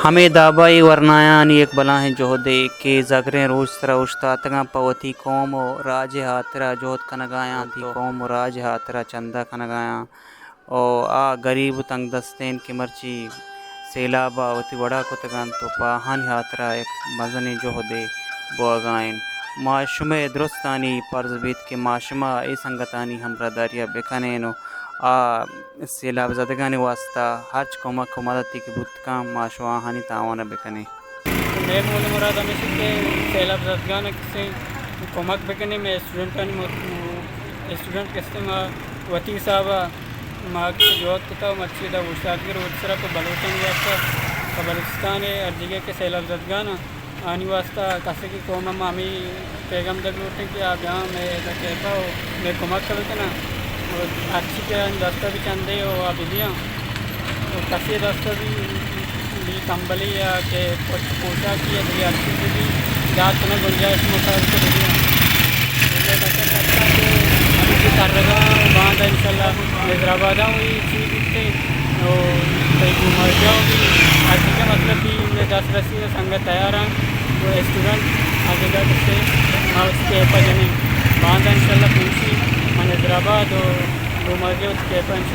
हमें दाबाई वरनायानी एक बला है जोहदे के ज़गरें रोज तरा उश्तातगा पवती कौम और राज हातरा जोहद कनगाया थी कौम और राज हातरा चंदा कनगाया और आ गरीब तंग दस्तेन के मर्ची सैलाबा वती वड़ा कुतगान तो पाहानी हातरा एक मजनी जोहदे बोगाइन माशुमे दुरुस्तानी परजबीत के माशमा ए संगतानी हमरा दारिया बेकनेनो आ सैलाब ज़दगानी वास्ता हज कोमक को मदद की बुतका माशवा हानि तावाना बेकने मैं मूल मुराद हमें से सैलाब ज़दगान से कोमक बेकने में स्टूडेंट किस्ते में वती साहब माँ की जोत कुता मस्जिद उस्तादगिर उतसरा को बलोचन वास्ता बलूचिस्तान अर्जिगे के सैलाब ज़दगान आनी वास्ता कसे की कौम मामी पैगम दग लूटे कि आप यहाँ मैं कहता हूँ मैं कोमक कर ना अच्छी के दस्ता भी चंदे हो आप दिया तो कसी दस्ता भी कंबली या के कुछ पोशाक की है अच्छी से भी जात में गुंजाइश मुताबिक को दिया मुझे बच्चा करता कि अभी भी कर रहा बांध इंशाल्लाह हैदराबाद हुई चीज़ से तो कहीं घूमर जाओगी अच्छी का मतलब कि मैं 10 रस्सी से संगत तैयार हैं वो स्टूडेंट आगे जाकर से उसके पजने बांध इंशाल्लाह पूछी मन हैदराबाद और घूमर के उसके पंच